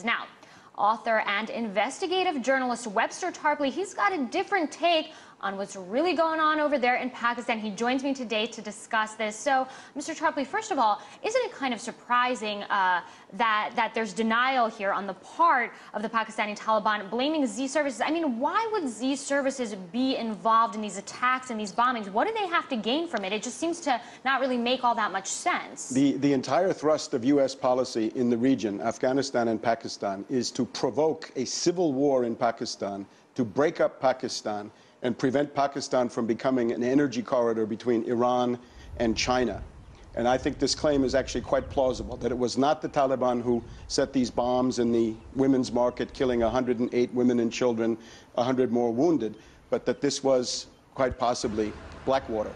Now, author and investigative journalist Webster Tarpley, he's got a different take on what's really going on over there in Pakistan. He joins me today to discuss this. So, Mr. Tarpley, first of all, isn't it kind of surprising that there's denial here on the part of the Pakistani Taliban blaming Z services? I mean, why would Z services be involved in these attacks and these bombings? What do they have to gain from it? It just seems to not really make all that much sense. The entire thrust of U.S. policy in the region, Afghanistan and Pakistan, is to provoke a civil war in Pakistan, to break up Pakistan, and prevent Pakistan from becoming an energy corridor between Iran and China. And I think this claim is actually quite plausible, that it was not the Taliban who set these bombs in the women's market, killing 108 women and children, 100 more wounded, but that this was quite possibly Blackwater.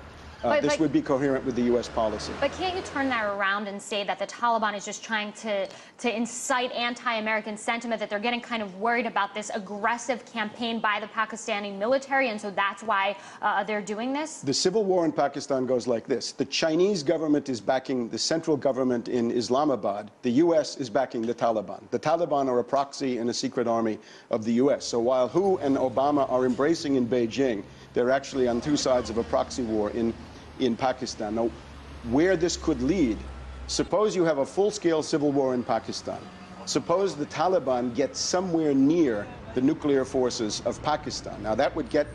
This would be coherent with the U.S. policy. But can't you turn that around and say that the Taliban is just trying to incite anti-American sentiment, that they're getting kind of worried about this aggressive campaign by the Pakistani military, and so that's why they're doing this? The civil war in Pakistan goes like this. The Chinese government is backing the central government in Islamabad. The U.S. is backing the Taliban. The Taliban are a proxy and a secret army of the U.S. So while Hu and Obama are embracing in Beijing, they're actually on two sides of a proxy war in Pakistan. Now, where this could lead, suppose you have a full-scale civil war in Pakistan. Suppose the Taliban get somewhere near the nuclear forces of Pakistan. Now, that would get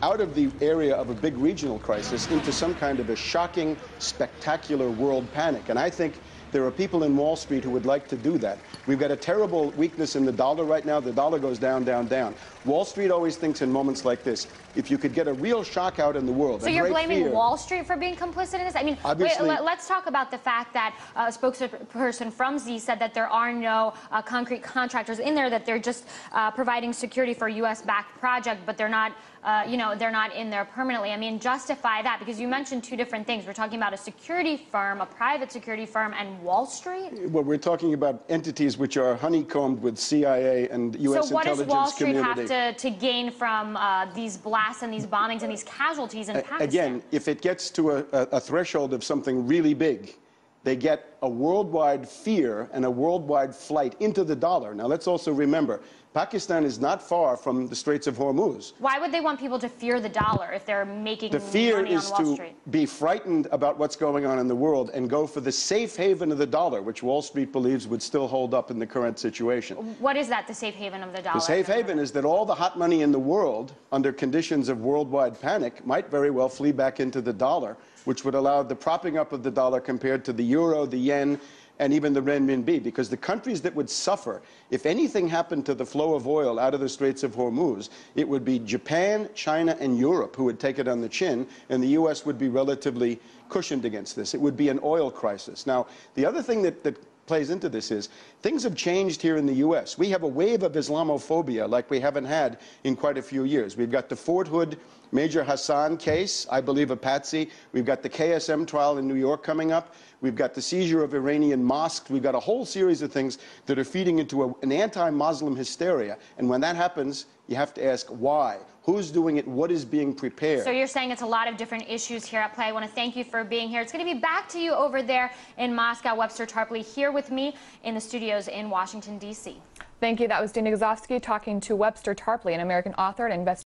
out of the area of a big regional crisis into some kind of a shocking, spectacular world panic. And I think there are people in Wall Street who would like to do that. We've got a terrible weakness in the dollar right now. The dollar goes down, down, down. Wall Street always thinks in moments like this, if you could get a real shock out in the world. So you're blaming Wall Street for being complicit in this? I mean, let's talk about the fact that a spokesperson from Z said that there are no concrete contractors in there, that they're just providing security for a U.S.-backed project, but they're not, they're not in there permanently. I mean, justify that, because you mentioned two different things. We're talking about a security firm, a private security firm, and Wall Street? Well, we're talking about entities which are honeycombed with CIA and U.S. intelligence community. So what does Wall Street have to gain from these blasts and these bombings and these casualties in Pakistan? Again, if it gets to a threshold of something really big, they get a worldwide fear and a worldwide flight into the dollar. Now, let's also remember, Pakistan is not far from the Straits of Hormuz. Why would they want people to fear the dollar if they're making money on Wall Street? The fear is to be frightened about what's going on in the world and go for the safe haven of the dollar, which Wall Street believes would still hold up in the current situation. What is that, the safe haven of the dollar? The safe haven is that all the hot money in the world, under conditions of worldwide panic, might very well flee back into the dollar, which would allow the propping up of the dollar compared to the euro, the yen, and even the renminbi, because the countries that would suffer, if anything happened to the flow of oil out of the Straits of Hormuz, it would be Japan, China, and Europe who would take it on the chin, and the U.S. would be relatively cushioned against this. It would be an oil crisis. Now, the other thing that plays into this is things have changed here in the U.S. We have a wave of Islamophobia like we haven't had in quite a few years. We've got the Fort Hood Major Hassan case, I believe a patsy. We've got the KSM trial in New York coming up. We've got the seizure of Iranian mosques. We've got a whole series of things that are feeding into an anti-Muslim hysteria. And when that happens, you have to ask why. Who's doing it? What is being prepared? So you're saying it's a lot of different issues here at play. I want to thank you for being here. It's going to be back to you over there in Moscow. Webster Tarpley here with me in the studios in Washington, D.C. Thank you. That was Dina Gazowski talking to Webster Tarpley, an American author and investigator.